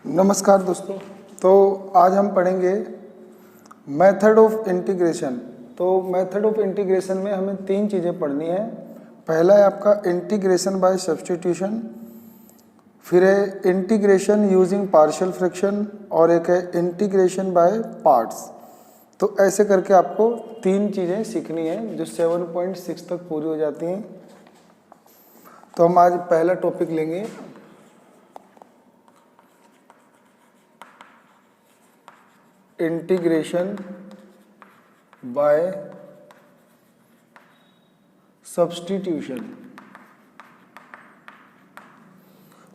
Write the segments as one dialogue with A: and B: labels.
A: नमस्कार दोस्तों। तो आज हम पढ़ेंगे मेथड ऑफ इंटीग्रेशन। तो मेथड ऑफ इंटीग्रेशन में हमें तीन चीज़ें पढ़नी है। पहला है आपका इंटीग्रेशन बाय सब्स्टिट्यूशन, फिर है इंटीग्रेशन यूजिंग पार्शियल फ्रैक्शन और एक है इंटीग्रेशन बाय पार्ट्स। तो ऐसे करके आपको तीन चीज़ें सीखनी है जो 7.6 तक पूरी हो जाती हैं। तो हम आज पहला टॉपिक लेंगे इंटीग्रेशन बाय सब्स्टिट्यूशन।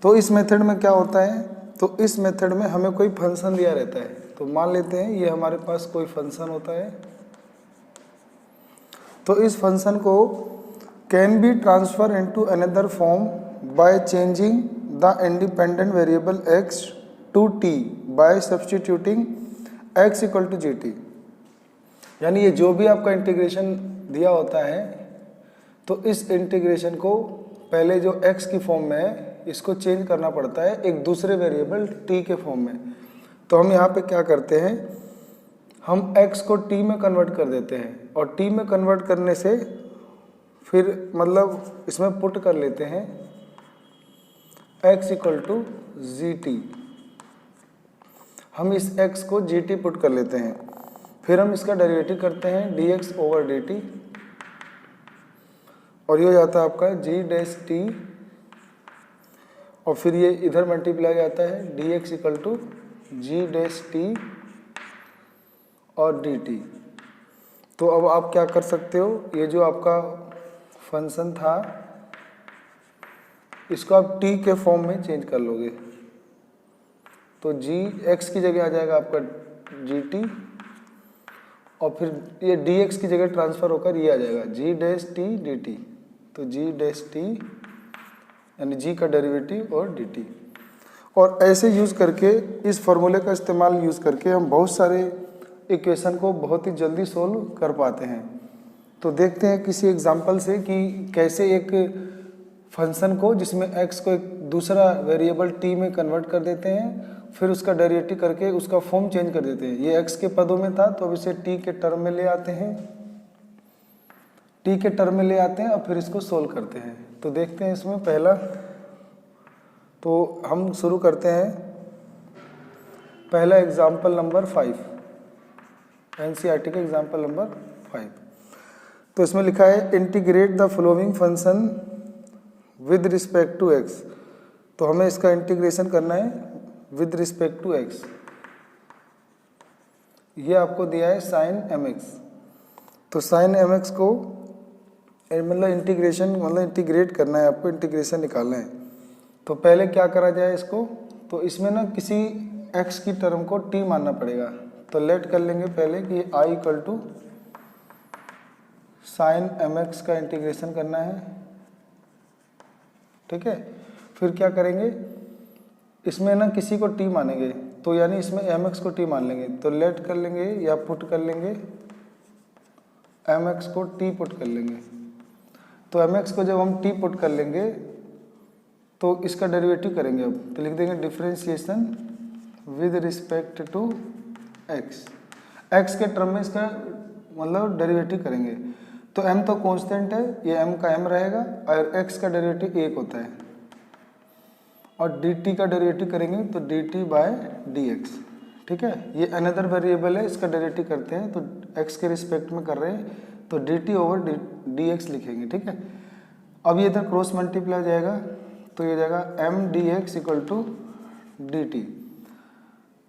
A: तो इस मेथड में क्या होता है, तो इस मेथड में हमें कोई फंक्शन दिया रहता है। तो मान लेते हैं ये हमारे पास कोई फंक्शन होता है। तो इस फंक्शन को can be transfer into another form by changing the independent variable x to t by substituting x equal to G T. यानी ये जो भी आपका इंटीग्रेशन दिया होता है, तो इस इंटीग्रेशन को पहले जो x की फॉर्म में है इसको चेंज करना पड़ता है एक दूसरे वेरिएबल t के फॉर्म में। तो हम यहाँ पे क्या करते हैं, हम x को t में कन्वर्ट कर देते हैं और t में कन्वर्ट करने से फिर मतलब इसमें पुट कर लेते हैं x equal to G T. हम इस x को जी टी पुट कर लेते हैं, फिर हम इसका डेरिवेटिव करते हैं dx ओवर dt और ये हो जाता है आपका जी डैश टी और फिर ये इधर मल्टीप्लाई आता है dx equal to G dash T और dt। तो अब आप क्या कर सकते हो, ये जो आपका फंक्शन था इसको आप t के फॉर्म में चेंज कर लोगे। तो जी एक्स की जगह आ जाएगा आपका जी टी और फिर ये डी एक्स की जगह ट्रांसफ़र होकर ये आ जाएगा जी डैश टी डी टी। तो जी डैश टी यानी जी का डेरिवेटिव और डी टी। और ऐसे यूज़ करके इस फॉर्मूले का इस्तेमाल यूज़ करके हम बहुत सारे इक्वेशन को बहुत ही जल्दी सोल्व कर पाते हैं। तो देखते हैं किसी एग्जांपल से कि कैसे एक फंक्शन को जिसमें x को एक दूसरा वेरिएबल t में कन्वर्ट कर देते हैं, फिर उसका डेरिवेटिव करके उसका फॉर्म चेंज कर देते हैं। ये x के पदों में था तो अब इसे t के टर्म में ले आते हैं, t के टर्म में ले आते हैं और फिर इसको सोल्व करते हैं। तो देखते हैं इसमें पहला, तो हम शुरू करते हैं पहला एग्जाम्पल नंबर 5, NCERT का एग्जाम्पल नंबर 5। तो इसमें लिखा है integrate the following function with respect to x। तो हमें इसका इंटीग्रेशन करना है विद रिस्पेक्ट टू x। ये आपको दिया है साइन mx। तो साइन mx को मतलब इंटीग्रेट करना है आपको, इंटीग्रेशन निकालना है। तो पहले क्या करा जाए इसको, तो इसमें ना किसी x की टर्म को t मानना पड़ेगा। तो लेट कर लेंगे पहले कि i equal to sine mx का इंटीग्रेशन करना है, ठीक है। फिर क्या करेंगे, इसमें ना किसी को t मानेंगे, तो यानी इसमें mx को t मान लेंगे। तो लेट कर लेंगे या पुट कर लेंगे, mx को t पुट कर लेंगे। तो mx को जब हम t पुट कर लेंगे तो इसका डेरिवेटिव करेंगे। अब तो लिख देंगे differentiation with respect to x। x के टर्म में इसका मतलब डेरिवेटिव करेंगे। तो m तो कांस्टेंट है, ये m का m रहेगा और x का डेरिवेटिव 1 होता है और dt का डेरिवेटिव करेंगे तो dt बाय dx, ठीक है। ये अनदर वेरिएबल है, इसका डेरिवेटिव करते हैं तो x के रिस्पेक्ट में कर रहे हैं तो dt ओवर dx लिखेंगे, ठीक है। अब ये इधर क्रॉस मल्टीप्लाई जाएगा तो ये जाएगा m dx equal to dt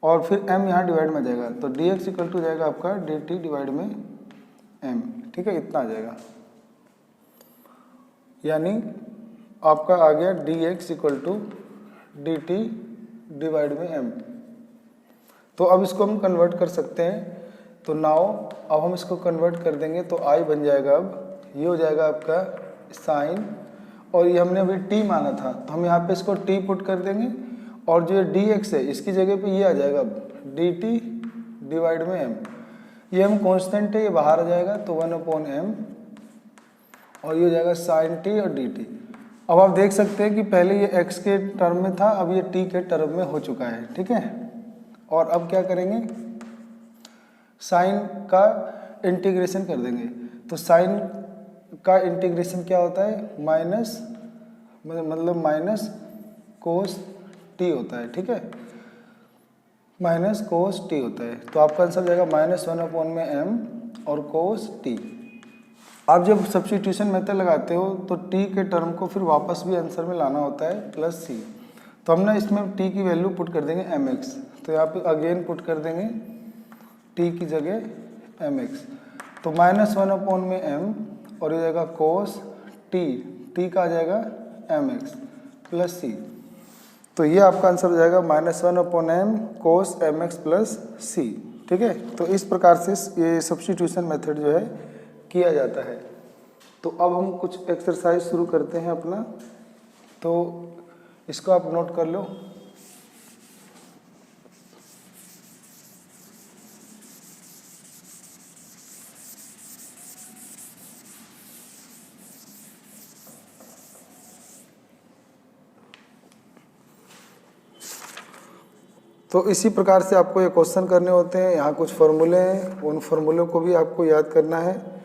A: और फिर m यहाँ डिवाइड में जाएगा तो dx इक्वल टू जाएगा आपका dt डिवाइड में m, ठीक है। इतना आ जाएगा, यानी आपका आ गया dx equal to dt divide में m। तो अब इसको हम कन्वर्ट कर सकते हैं। तो नाउ अब हम इसको कन्वर्ट कर देंगे तो i बन जाएगा, अब ये हो जाएगा आपका साइन और ये हमने अभी t माना था तो हम यहाँ पे इसको t पुट कर देंगे और जो dx है इसकी जगह पे ये आ जाएगा अब dt डिवाइड में m। ये m कांस्टेंट है, ये बाहर आ जाएगा तो 1/m और ये हो जाएगा साइन t और dt। अब आप देख सकते हैं कि पहले ये x के टर्म में था, अब ये t के टर्म में हो चुका है, ठीक है। और अब क्या करेंगे, साइन का इंटीग्रेशन कर देंगे। तो साइन का इंटीग्रेशन क्या होता है, माइनस मतलब माइनस कोस टी होता है, ठीक है, माइनस कोस टी होता है। तो आपका आंसर जाएगा -1/m और कोस टी। आप जब सब्स्टिट्यूशन मेथड लगाते हो तो टी के टर्म को फिर वापस भी आंसर में लाना होता है प्लस सी। तो हम ना इसमें टी की वैल्यू पुट कर देंगे mx। तो यहाँ पे अगेन पुट कर देंगे टी की जगह mx। तो -1/m और ये जाएगा कोस टी का आ जाएगा mx प्लस सी। तो ये आपका आंसर हो जाएगा -1/m कोस mx प्लस सी, ठीक है। तो इस प्रकार से ये सब्स्टिट्यूशन मेथड जो है किया जाता है। तो अब हम कुछ एक्सरसाइज शुरू करते हैं अपना, तो इसको आप नोट कर लो। तो इसी प्रकार से आपको ये क्वेश्चन करने होते हैं। यहाँ कुछ फार्मूले हैं, उन फार्मूलों को भी आपको याद करना है।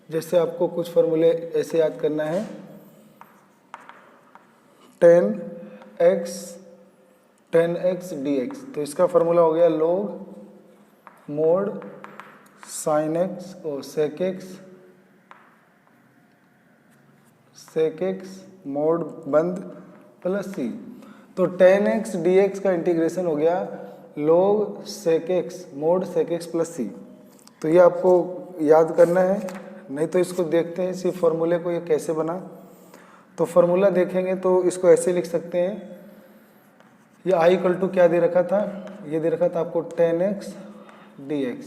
A: जैसे आपको कुछ फार्मूले ऐसे याद करना है, 10x dx। तो इसका फार्मूला हो गया log मोड sin x और sec x मोड बंद प्लस c। तो 10x dx का इंटीग्रेशन हो गया log sec x mode sec x plus c। तो ये आपको याद करना है, नहीं तो इसको देखते हैं इसी फॉर्मूले को ये कैसे बना। तो फार्मूला देखेंगे तो इसको ऐसे लिख सकते हैं, ये i इक्वल टू क्या दे रखा था, ये दे रखा था आपको 10x dx।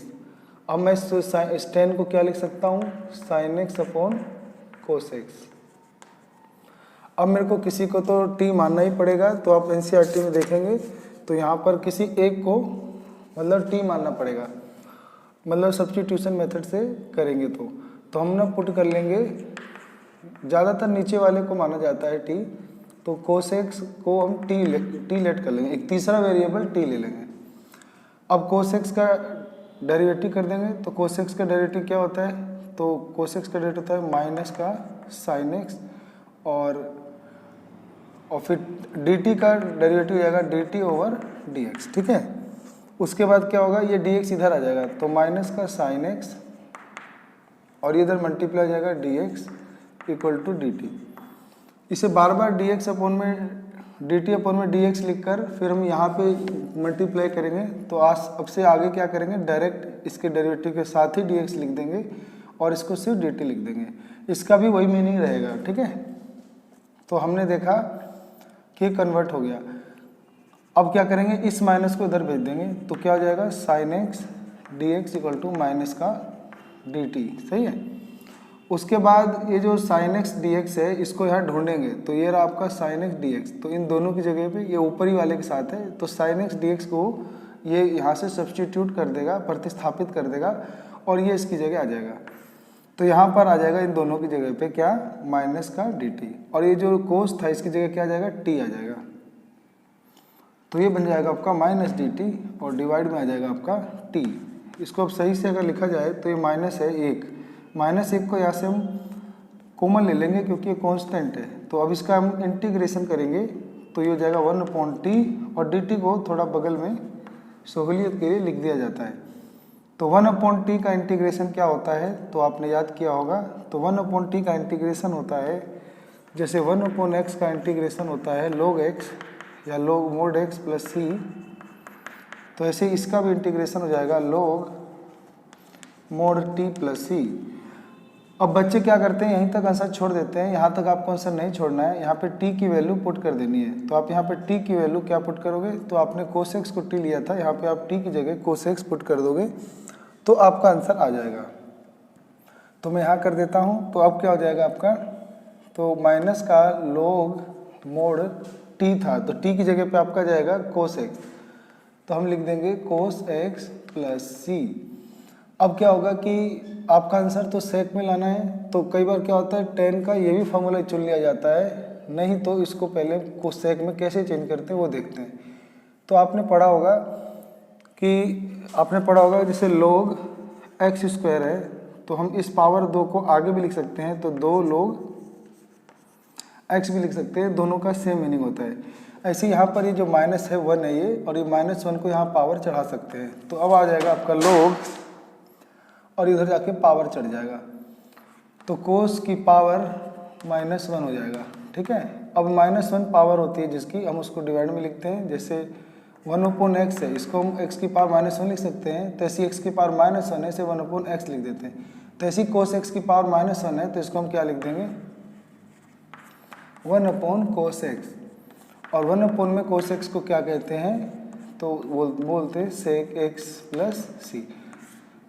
A: अब मैं इस 10 को क्या लिख सकता हूँ, sin x upon cos x। अब मेरे को किसी को तो t मानना ही पड़ेगा, तो आप NCERT में देखेंगे तो यहाँ पर किसी एक को मतलब t मानना पड़ेगा, मतलब सब्स्टिट्यूशन मेथड से करेंगे तो हम ना पुट कर लेंगे, ज़्यादातर नीचे वाले को माना जाता है t। तो cos x को हम t लेट कर लेंगे, एक तीसरा वेरिएबल t ले लेंगे। अब cos x का डेरिवेटिव कर देंगे। तो cos x का डेरिवेटिव क्या होता है, तो cos x का डेरिवेटिव होता है माइनस का sin x और फिर dt का डेरिवेटिव जाएगा dt ओवर dx, ठीक है। उसके बाद क्या होगा, ये dx इधर आ जाएगा, तो माइनस का sin x और इधर मल्टीप्लाई हो जाएगा dx इक्वल टू dt। इसे बार बार dx अपॉन में dt अपॉन में dx लिखकर फिर हम यहाँ पे मल्टीप्लाई करेंगे। तो अब से आगे क्या करेंगे, डायरेक्ट इसके डेरिवेटिव के साथ ही dx लिख देंगे और इसको सिर्फ dt लिख देंगे। इसका भी वही मीनिंग रहेगा, ठीक है। तो हमने देखा कि कन्वर्ट हो गया। अब क्या करेंगे, इस माइनस को इधर भेज देंगे, तो क्या हो जाएगा sin x dx equal to minus का dt, सही है। उसके बाद ये जो sin x dx है इसको यहाँ ढूंढेंगे, तो ये रहा आपका sin x dx। तो इन दोनों की जगह पे ये ऊपरी वाले के साथ है, तो sin x dx को ये यहाँ से सब्स्टिट्यूट कर देगा, प्रतिस्थापित कर देगा और ये इसकी जगह आ जाएगा। तो यहाँ पर आ जाएगा इन दोनों की जगह पे क्या, माइनस का dt, और ये जो कोस था इसकी जगह क्या आ जाएगा, t आ जाएगा। तो ये बन जाएगा आपका माइनस dt और डिवाइड में आ जाएगा आपका t। इसको अब सही से अगर लिखा जाए तो ये माइनस है 1, -1 को यहाँ से हम कॉमन ले लेंगे क्योंकि ये कांस्टेंट है। तो अब इसका हम इंटीग्रेशन करेंगे तो ये हो जाएगा 1/t और dt को थोड़ा बगल में सहूलियत के लिए लिख दिया जाता है। तो 1/t का इंटीग्रेशन क्या होता है, तो आपने याद किया होगा। तो 1/t का इंटीग्रेशन होता है, जैसे 1/x का इंटीग्रेशन होता है log x या log mod x plus c, तो ऐसे इसका भी इंटीग्रेशन हो जाएगा log mod t plus c। अब बच्चे क्या करते हैं, यहीं तक आंसर छोड़ देते हैं, यहाँ तक आपको आंसर नहीं छोड़ना है, यहाँ पे t की वैल्यू पुट कर देनी है। तो आप यहाँ पे t की वैल्यू क्या पुट करोगे, तो आपने cos x को t लिया था, यहाँ पे आप t की जगह cos x पुट कर दोगे तो आपका आंसर आ जाएगा। तो मैं यहाँ कर देता हूँ, तो अब क्या हो जाएगा आपका, तो माइनस का log मोड t था, तो t की जगह पे आपका जाएगा cos x, तो हम लिख देंगे cos x प्लस c। अब क्या होगा कि आपका आंसर तो सेक में लाना है, तो कई बार क्या होता है 10 का ये भी फॉर्मूला चुन लिया जाता है नहीं तो इसको पहले कोसेक में कैसे चेंज करते हैं वो देखते हैं। तो आपने पढ़ा होगा जैसे log x स्क्वायर है तो हम इस पावर 2 को आगे भी लिख सकते हैं, तो 2 log x भी लिख सकते हैं, दोनों का सेम मीनिंग होता है। ऐसे यहाँ पर ये जो माइनस है 1 है ये, और ये -1 को यहाँ पावर चढ़ा सकते हैं, तो अब आ जाएगा आपका log और इधर जाके पावर चढ़ जाएगा, तो कोस की पावर -1 हो जाएगा। ठीक है, अब -1 पावर होती है जिसकी हम उसको डिवाइड में लिखते हैं, जैसे 1/x है, इसको हम x की पावर -1 लिख सकते हैं, तो ऐसी x की पावर -1 है, इसे 1/x लिख देते हैं। तो ऐसी कोस x की पावर -1 है, तो इसको हम क्या लिख देंगे 1/cos x, और 1 में cos x को क्या कहते हैं, तो बोलते हैं sec x प्लस c।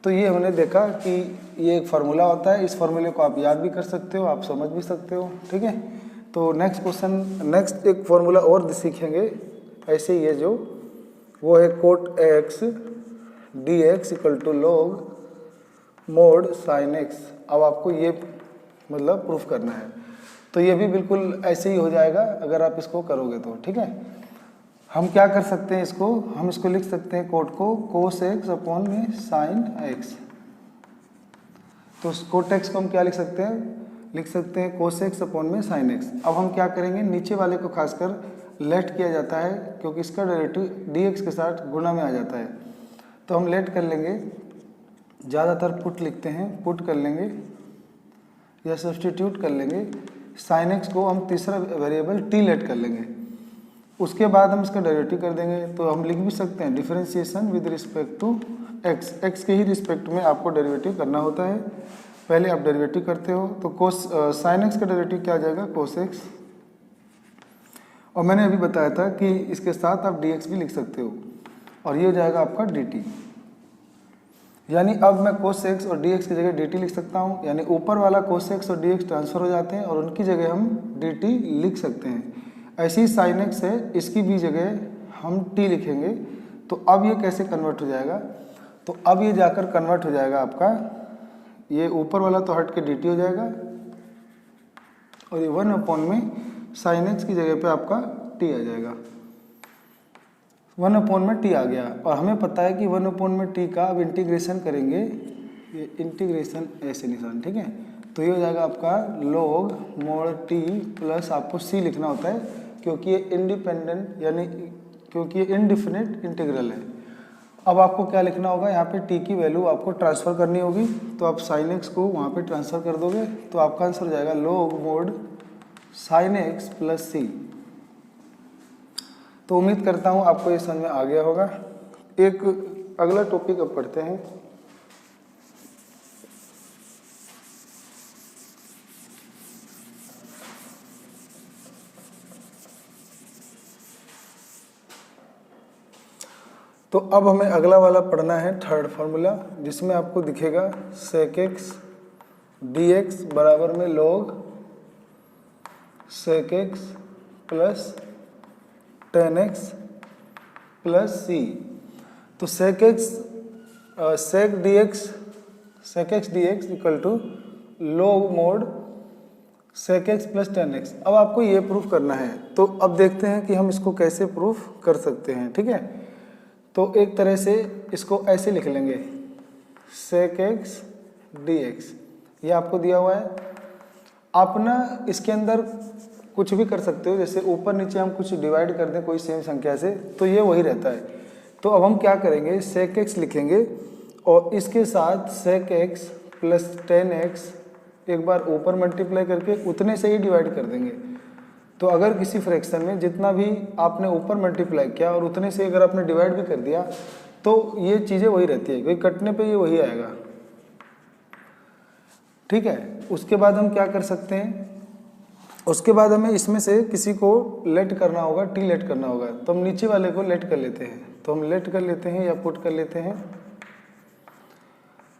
A: तो ये हमने देखा कि ये एक फार्मूला होता है, इस फार्मूले को आप याद भी कर सकते हो, आप समझ भी सकते हो। ठीक है, तो नेक्स्ट एक फार्मूला और सीखेंगे ऐसे ही है जो वो है cot x dx equal to log mod sin x। अब आपको ये मतलब प्रूफ करना है, तो ये भी बिल्कुल ऐसे ही हो जाएगा अगर आप इसको करोगे तो। ठीक है, हम क्या कर सकते हैं, हम इसको लिख सकते हैं कोट को cos x अपॉन में sin x। तो कोट x को हम क्या लिख सकते हैं cos x अपॉन में sin x। अब हम क्या करेंगे, नीचे वाले को खासकर लेट किया जाता है क्योंकि इसका डेरिवेटिव dx के साथ गुणा में आ जाता है, तो हम लेट कर लेंगे, ज़्यादातर पुट कर लेंगे या सब्सटीट्यूट कर लेंगे। sin x को हम तीसरा वेरिएबल t लेट कर लेंगे, उसके बाद हम इसका डेरिवेटिव कर देंगे। तो हम लिख भी सकते हैं differentiation with respect to x के ही रिस्पेक्ट में आपको डेरिवेटिव करना होता है। पहले आप डेरिवेटिव करते हो, तो sin x का डेरिवेटिव क्या आ जाएगा cos x, और मैंने अभी बताया था कि इसके साथ आप dx भी लिख सकते हो, और ये हो जाएगा आपका dt। यानी अब मैं cos x और dx की जगह dt लिख सकता हूँ, यानी ऊपर वाला cos x और dx ट्रांसफर हो जाते हैं और उनकी जगह हम dt लिख सकते हैं। ऐसी ही sin x है, इसकी भी जगह हम t लिखेंगे। तो अब ये कैसे कन्वर्ट हो जाएगा, तो अब ये जाकर कन्वर्ट हो जाएगा आपका, ये ऊपर वाला तो हट के dt हो जाएगा, और ये 1 में sin x की जगह पे आपका t आ जाएगा। 1 में t आ गया, और हमें पता है कि 1 में t का अब इंटीग्रेशन करेंगे, ये इंटीग्रेशन ऐसे निशान। ठीक है, तो ये हो जाएगा आपका log mod t प्लस आपको c लिखना होता है क्योंकि ये इंडिपेंडेंट यानी क्योंकि ये इनडिफिनिट इंटीग्रल है। अब आपको क्या लिखना होगा, यहाँ पे t की वैल्यू आपको ट्रांसफ़र करनी होगी, तो आप sin x को वहाँ पे ट्रांसफ़र कर दोगे, तो आपका आंसर हो जाएगा log mod sin x plus c। तो उम्मीद करता हूँ आपको ये समझ में आ गया होगा। एक अगला टॉपिक अब पढ़ते हैं। तो अब हमें अगला वाला पढ़ना है थर्ड फार्मूला, जिसमें आपको दिखेगा sec x dx बराबर में log sec x plus tan x plus c। तो sec x dx equal to log mod sec x plus tan x। अब आपको ये प्रूफ करना है, तो अब देखते हैं कि हम इसको कैसे प्रूफ कर सकते हैं। ठीक है, तो एक तरह से इसको ऐसे लिख लेंगे sec x dx, ये आपको दिया हुआ है। आप ना इसके अंदर कुछ भी कर सकते हो, जैसे ऊपर नीचे हम कुछ डिवाइड कर दें कोई सेम संख्या से, तो ये वही रहता है। तो अब हम क्या करेंगे, sec x लिखेंगे और इसके साथ sec x plus tan x एक बार ऊपर मल्टीप्लाई करके उतने से ही डिवाइड कर देंगे। तो अगर किसी फ्रैक्शन में जितना भी आपने ऊपर मल्टीप्लाई किया और उतने से अगर आपने डिवाइड भी कर दिया, तो ये चीज़ें वही रहती है, क्योंकि कटने पे ये वही आएगा। ठीक है, उसके बाद हम क्या कर सकते हैं, उसके बाद हमें इसमें से किसी को लेट करना होगा, टी लेट करना होगा, तो हम नीचे वाले को लेट कर लेते हैं। तो हम लेट कर लेते हैं या पुट कर लेते हैं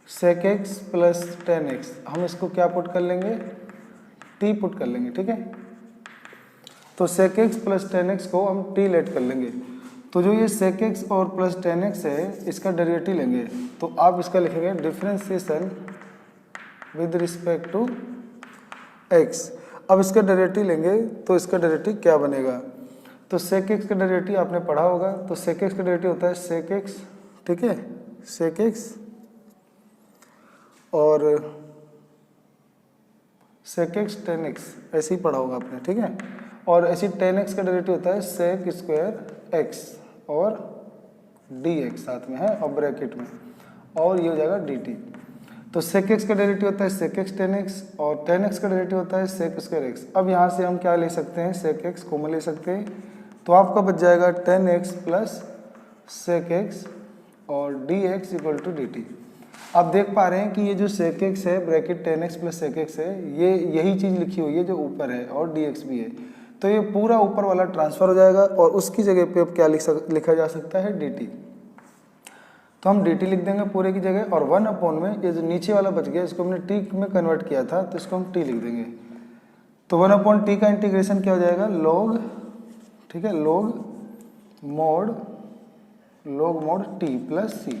A: sec x plus tan x, हम इसको क्या पुट कर लेंगे, टी पुट कर लेंगे। ठीक है, तो sec x plus tan x को हम t लेट कर लेंगे। तो जो ये sec x और प्लस tan x है, इसका डेरिवेटिव लेंगे, तो आप इसका लिखेंगे differentiation with respect to x। अब इसका डेरिवेटिव लेंगे तो इसका डेरिवेटिव क्या बनेगा, तो सेक एक्स का डेरिवेटिव आपने पढ़ा होगा, तो सेक एक्स का डेरिवेटिव होता है सेक एक्स, ठीक है, सेक एक्स, और सेक एक्स टेन एक्स ऐसे ही पढ़ा होगा आपने, ठीक है। और ऐसी टेन एक्स का डेरिवेटिव होता है सेक स्क्वायर एक्स और डी एक्स साथ में है और ब्रैकेट में, और ये हो जाएगा डी टी। तो सेक एक्स का डेरिवेटिव होता है सेक एक्स टेन एक्स और टेन एक्स का डेरिवेटिव होता है सेक स्क्वायर एक्स। अब यहाँ से हम क्या ले सकते हैं, सेक एक्स कॉमन ले सकते हैं, तो आपका बच जाएगा tan x plus sec x और D x equal to d t. आप देख पा रहे हैं कि ये जो सेक एक्स है bracket tan x plus sec x है, ये यही चीज़ लिखी हुई है जो ऊपर है, और डी एक्स भी है, तो ये पूरा ऊपर वाला ट्रांसफर हो जाएगा और उसकी जगह पे अब क्या लिखा जा सकता है, डी टी। तो हम डी टी लिख देंगे पूरे की जगह, और 1 में ये जो नीचे वाला बच गया इसको हमने टी में कन्वर्ट किया था तो इसको हम टी लिख देंगे। तो 1/t का इंटीग्रेशन क्या हो जाएगा, लॉग, ठीक है, लॉग मोड टी प्लस सी।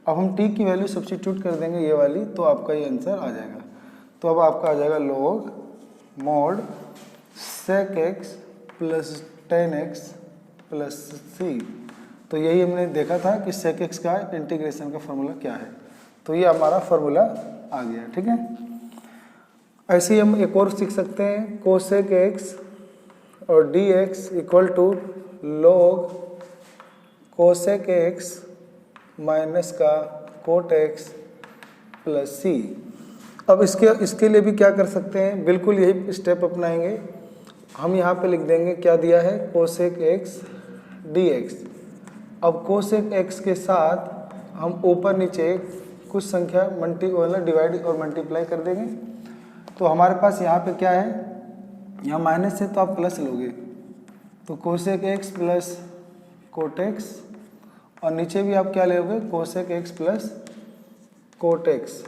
A: अब हम t की वैल्यू सब्स्टिट्यूट कर देंगे ये वाली, तो आपका ये आंसर आ जाएगा। तो अब आपका आ जाएगा log mod sec x plus tan x plus c. तो यही हमने देखा था कि सेक एक्स का इंटीग्रेशन का फॉर्मूला क्या है, तो ये हमारा फॉर्मूला आ गया, ठीक है। ऐसे ही हम एक और सीख सकते हैं, कोसेक एक्स और D x equal to log cosec x minus का कोट एक्स प्लस सी। अब इसके लिए भी क्या कर सकते हैं, बिल्कुल यही स्टेप अपनाएंगे। हम यहाँ पे लिख देंगे क्या दिया है, कोसेक एक्स डी एक्स। अब कोसेक एक्स के साथ हम ऊपर नीचे कुछ संख्या मतलब डिवाइड और मल्टीप्लाई कर देंगे। तो हमारे पास यहाँ पे क्या है, यहाँ माइनस है तो आप प्लस लोगे, तो cosec x plus cot x, और नीचे भी आप क्या लोगे, cosec x plus cot x.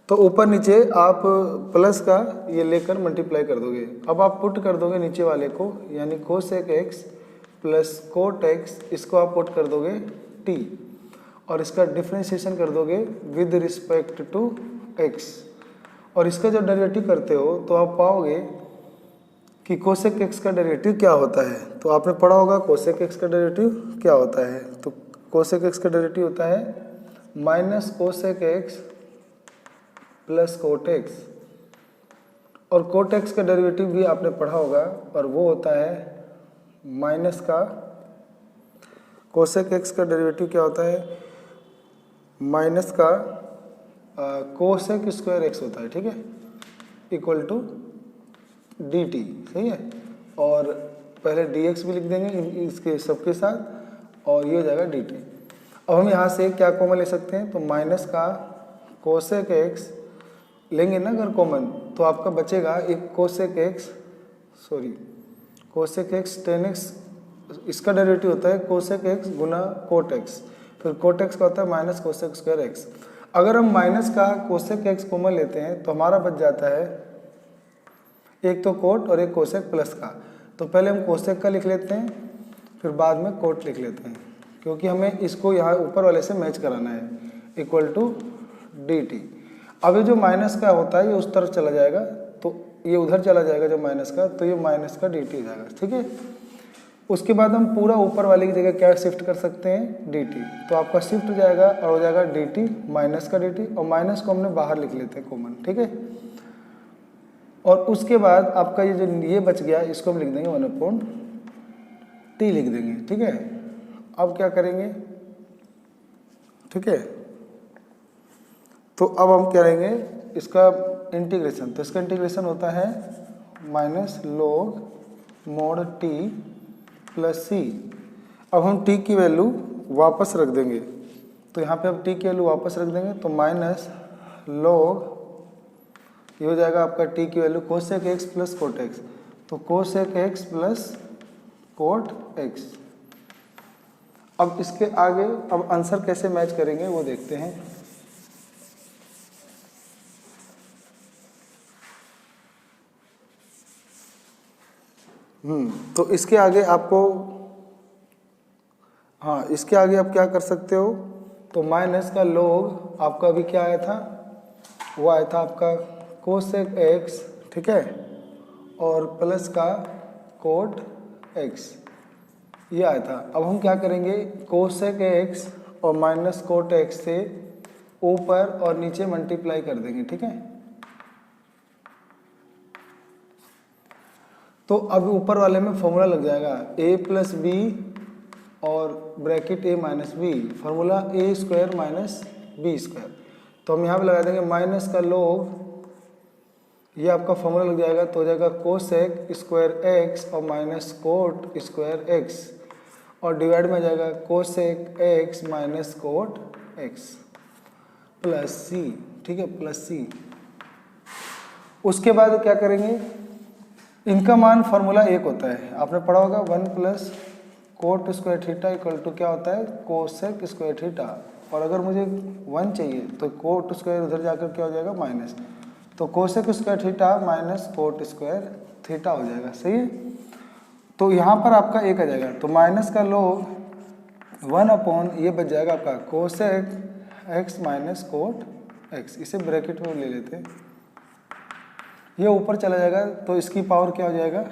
A: तो ऊपर नीचे आप प्लस का ये लेकर मल्टीप्लाई कर दोगे। अब आप पुट कर दोगे नीचे वाले को, यानी cosec x plus cot x, इसको आप पुट कर दोगे t, और इसका डिफ्रेंशिएशन कर दोगे विद रिस्पेक्ट टू x, और इसका जब डेरिवेटिव करते हो तो आप पाओगे कि कोसेक एक्स का डेरिवेटिव क्या होता है। तो आपने पढ़ा होगा कोसेक एक्स का डेरिवेटिव क्या होता है, तो कोसेक एक्स का डेरिवेटिव होता है minus cosec x plus cot x, और कोट एक्स का डेरिवेटिव भी आपने पढ़ा होगा, और वो होता है माइनस का कोसेक एक्स का डेरिवेटिव क्या होता है, माइनस का कोसेक स्क्वायर एक्स होता है, ठीक है, इक्वल टू डी टी, सही है। और पहले डी एक्स भी लिख देंगे इसके सबके साथ, और ये हो जाएगा डी टी। अब हम यहाँ से क्या कॉमन ले सकते हैं, तो माइनस का कोसेक एक्स लेंगे ना अगर कॉमन, तो आपका बचेगा एक कोसेक एक्स टेन एक्स, इसका डेरिवेटिव होता है कोसेक एक्स गुना कोट एक्स, फिर कोट एक्स का होता है माइनस कोसेक स्क्वायर एक्स। अगर हम माइनस का कोसेक एक्स कॉमन लेते हैं तो हमारा बच जाता है एक तो कोट और एक कोसेक प्लस का। तो पहले हम कोसेक का लिख लेते हैं, फिर बाद में कोट लिख लेते हैं, क्योंकि हमें इसको यहाँ ऊपर वाले से मैच कराना है, इक्वल टू डी टी। अब ये जो माइनस का होता है ये उस तरफ चला जाएगा, तो ये उधर चला जाएगा जो माइनस का, तो ये माइनस का डी टी हो जाएगा, ठीक है। उसके बाद हम पूरा ऊपर वाले की जगह क्या शिफ्ट कर सकते हैं, डी टी। तो आपका शिफ्ट हो जाएगा और हो जाएगा डी टी माइनस का डी टी, और माइनस को हमने बाहर लिख लेते हैं कॉमन, ठीक है। और उसके बाद आपका ये जो ये बच गया इसको हम लिख देंगे 1/t लिख देंगे, ठीक है। अब क्या करेंगे, ठीक है, तो अब हम क्या करेंगे इसका इंटीग्रेशन। तो इसका इंटीग्रेशन होता है minus log mod t plus सी। अब हम t की वैल्यू वापस रख देंगे, तो यहाँ पे अब t की वैल्यू वापस रख देंगे, तो माइनस लॉग ये हो जाएगा आपका t की value cosec x plus cot x, तो cosec x plus cot x. अब इसके आगे अब आंसर कैसे मैच करेंगे वो देखते हैं। तो इसके आगे आपको, हाँ इसके आगे आप क्या कर सकते हो, तो माइनस का लॉग आपका अभी क्या आया था, वो आया था आपका कोसेक एक्स, ठीक है, और प्लस का कोट एक्स, ये आया था। अब हम क्या करेंगे, कोसेक एक्स और माइनस कोट एक्स से ऊपर और नीचे मल्टीप्लाई कर देंगे, ठीक है। तो अब ऊपर वाले में फॉर्मूला लग जाएगा a प्लस बी और bracket a minus B, formula a square minus B square. तो हम यहाँ पे लगा देंगे माइनस का लोग, ये आपका फॉर्मूला लग जाएगा, तो हो जाएगा कोसेक स्क्वायर एक्स और माइनस कोट स्क्वायर एक्स, और डिवाइड में आ जाएगा cosec x minus cot x plus c, ठीक है, प्लस सी। उसके बाद क्या करेंगे, इनका मान फार्मूला एक होता है, आपने पढ़ा होगा 1 plus cot square theta equal to क्या होता है, कोसेक स्क्वायर थीटा। और अगर मुझे 1 चाहिए तो कोट स्क्वायर उधर जाकर क्या हो जाएगा, माइनस, तो cosec square theta minus cot square theta हो जाएगा, सही है। तो यहाँ पर आपका एक आ जाएगा, तो माइनस का लोग 1 अपॉन ये बच जाएगा आपका cosec x minus cot x, इसे ब्रैकेट में ले लेते हैं, ये ऊपर चला जाएगा तो इसकी पावर क्या हो जाएगा,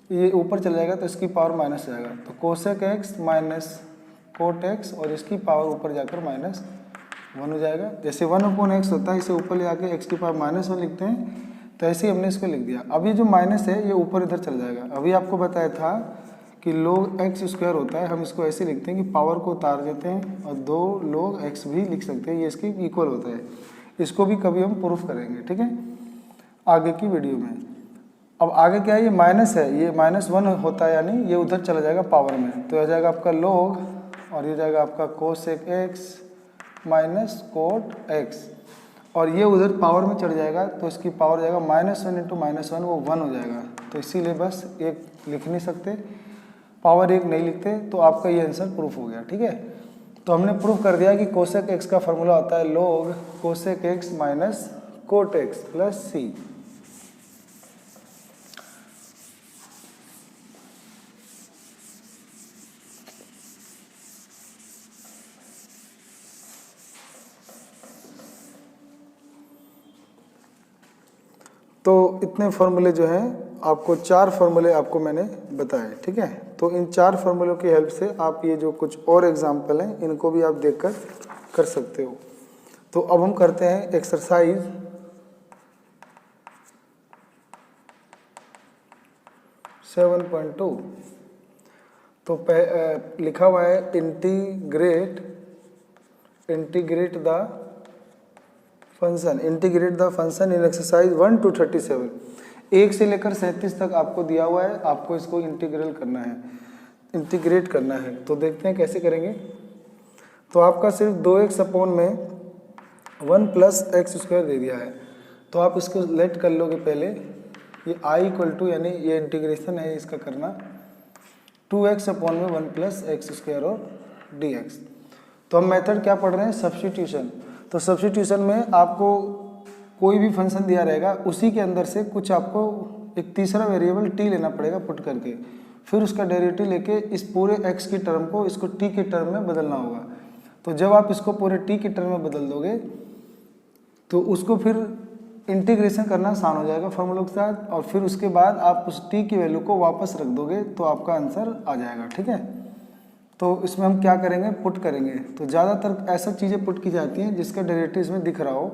A: ये ऊपर चला जाएगा तो इसकी पावर माइनस हो जाएगा, तो cosec x minus cot x और इसकी पावर ऊपर जाकर माइनस 1 हो जाएगा। जैसे 1 अपॉन एक्स होता है, इसे ऊपर ले जाकर एक्स की पावर माइनस 1 लिखते हैं, तो ऐसे ही हमने इसको लिख दिया। अब ये जो माइनस है ये ऊपर इधर चल जाएगा। अभी आपको बताया था कि log एक्स स्क्वायर होता है, हम इसको ऐसे लिखते हैं कि पावर को उतार देते हैं और 2 log एक्स भी लिख सकते हैं, ये इसके इक्वल होता है। इसको भी कभी हम प्रूफ करेंगे, ठीक है, आगे की वीडियो में। अब आगे क्या है, ये माइनस है, ये -1 होता है, यानी ये उधर चला जाएगा पावर में, तो आ जाएगा आपका log और ये जाएगा आपका cosec x minus cot x, और ये उधर पावर में चढ़ जाएगा तो इसकी पावर जाएगा -1 इंटू -1, वो 1 हो जाएगा। तो इसीलिए बस एक लिख नहीं सकते, पावर एक नहीं लिखते, तो आपका ये आंसर प्रूफ हो गया, ठीक है। तो हमने प्रूफ कर दिया कि कोसेक एक्स का फॉर्मूला होता है log cosec x minus cot x plus c. तो इतने फॉर्मूले जो हैं, आपको 4 फॉर्मूले आपको मैंने बताए, ठीक है। तो इन 4 फॉर्मूलों की हेल्प से आप ये जो कुछ और एग्जाम्पल हैं इनको भी आप देखकर कर सकते हो। तो अब हम करते हैं एक्सरसाइज 7.2। तो लिखा हुआ है integrate the function in exercise 1 to 37, 1 से लेकर 37 तक आपको दिया हुआ है, आपको इसको इंटीग्रेट करना है। तो देखते हैं कैसे करेंगे। तो आपका सिर्फ 2x अपॉन में 1 प्लस एक्स स्क्वायर दे दिया है, तो आप इसको लेट कर लोगे पहले, ये i इक्वल टू, यानी ये इंटीग्रेशन है इसका करना, 2x अपॉन में 1 प्लस एक्स स्क्वायर और dx। तो हम मेथड क्या पढ़ रहे हैं, सब्स्टिट्यूशन। तो सब्स्टिट्यूशन में आपको कोई भी फंक्शन दिया रहेगा, उसी के अंदर से कुछ आपको एक तीसरा वेरिएबल t लेना पड़ेगा पुट करके, फिर उसका डेरिवेटिव लेके इस पूरे x की टर्म को इसको t की टर्म में बदलना होगा। तो जब आप इसको पूरे t की टर्म में बदल दोगे तो उसको फिर इंटीग्रेशन करना आसान हो जाएगा फॉर्मूलों के साथ, और फिर उसके बाद आप उस t की वैल्यू को वापस रख दोगे तो आपका आंसर आ जाएगा, ठीक है। तो इसमें हम क्या करेंगे, पुट करेंगे। तो ज़्यादातर ऐसा चीज़ें पुट की जाती हैं जिसका डेरिवेटिव इसमें दिख रहा हो।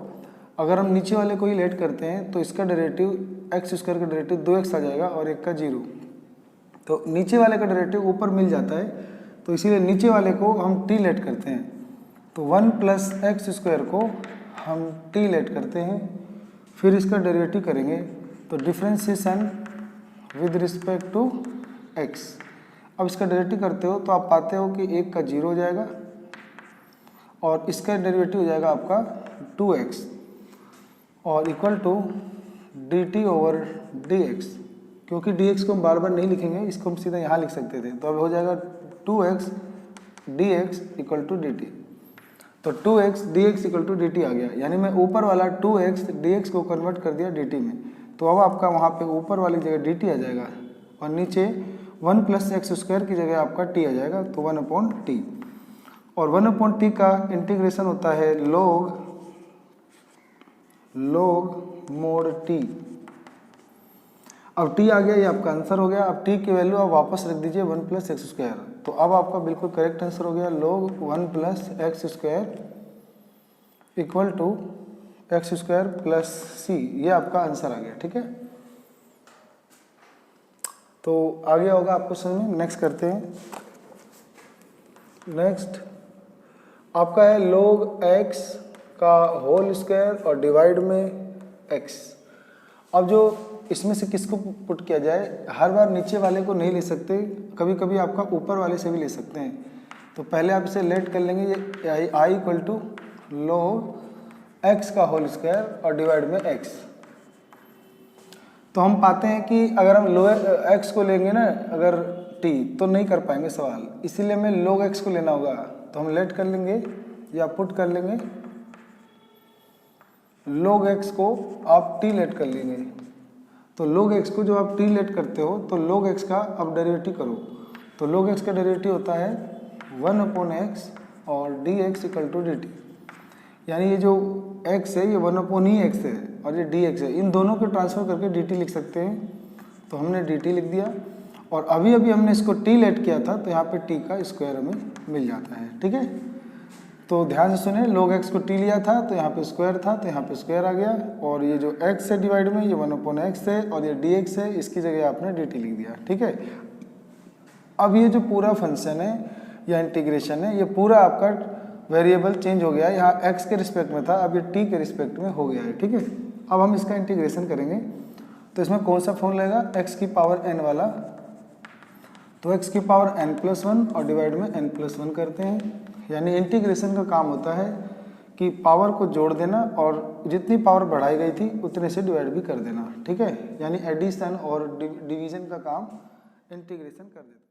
A: अगर हम नीचे वाले को ही लेट करते हैं तो इसका डेरिवेटिव एक्स स्क्वायर का डेरिवेटिव 2x आ जाएगा और 1 का 0। तो नीचे वाले का डेरिवेटिव ऊपर मिल जाता है, तो इसीलिए नीचे वाले को हम t लेट करते हैं। तो 1 प्लस एक्स स्क्वायर को हम t लेट करते हैं, फिर इसका डेरिवेटिव करेंगे, तो differentiation with respect to x। अब इसका डेरिवेटिव करते हो तो आप पाते हो कि 1 का 0 हो जाएगा और इसका डेरिवेटिव हो जाएगा आपका 2x और equal to dt over dx। क्योंकि dx को हम बार बार नहीं लिखेंगे, इसको हम सीधा यहाँ लिख सकते थे, तो अब हो जाएगा 2x dx equal to dt। तो 2x dx equal to dt आ गया, यानी मैं ऊपर वाला 2x dx को कन्वर्ट कर दिया dt में। तो अब आपका वहाँ पे ऊपर वाली जगह dt आ जाएगा और नीचे 1 प्लस एक्स स्क्वायर की जगह आपका t आ जाएगा, तो 1 अपॉन टी। और 1 अपॉन टी का इंटीग्रेशन होता है log mod t। अब t आ गया, ये आपका आंसर हो गया। अब t की वैल्यू आप वापस रख दीजिए 1 + x²। तो अब आपका बिल्कुल करेक्ट आंसर हो गया log 1 + x² equal to x² + c। ये आपका आंसर आ गया, ठीक है। तो आ गया होगा आपको समझ में। नेक्स्ट करते हैं। नेक्स्ट आपका है log x का होल स्क्वायर और डिवाइड में x। अब जो इसमें से किसको पुट किया जाए, हर बार नीचे वाले को नहीं ले सकते, कभी कभी आपका ऊपर वाले से भी ले सकते हैं। तो पहले आप इसे लेट कर लेंगे, ये i equal to log x का होल स्क्वायर और डिवाइड में x। तो हम पाते हैं कि अगर हम लोअर x को लेंगे ना, अगर t, तो नहीं कर पाएंगे सवाल, इसीलिए हमें log x को लेना होगा। तो हम लेट कर लेंगे या पुट कर लेंगे, log x को आप t लेट कर लेंगे। तो log x को जो आप t लेट करते हो, तो log x का अब डेरिवेटिव करो। तो log x का डेरिवेटिव होता है 1/x और dx इक्वल टू dt। यानी ये जो x है ये 1/x है और ये dx है, इन दोनों को ट्रांसफर करके dt लिख सकते हैं। तो हमने dt लिख दिया और अभी अभी हमने इसको t लेट किया था, तो यहाँ पे t का स्क्वायर हमें मिल जाता है, ठीक है। तो ध्यान से सुने, log x को t लिया था तो यहाँ पे स्क्वायर था, तो यहाँ पे स्क्वायर आ गया। और ये जो x है डिवाइड में, ये 1/x है और ये dx है, इसकी जगह आपने dt लिख दिया, ठीक है। अब ये जो पूरा फंक्शन है या इंटीग्रेशन है, ये पूरा आपका वेरिएबल चेंज हो गया है। यहाँ x के रिस्पेक्ट में था, अब ये t के रिस्पेक्ट में हो गया है, ठीक है। अब हम इसका इंटीग्रेशन करेंगे, तो इसमें कौन सा फॉर्म लगेगा, x की पावर n वाला। तो x की पावर n+1 और डिवाइड में n+1 करते हैं। यानी इंटीग्रेशन का काम होता है कि पावर को जोड़ देना और जितनी पावर बढ़ाई गई थी उतने से डिवाइड भी कर देना, ठीक है। यानी एडिशन और डिवीजन का काम इंटीग्रेशन कर देता है।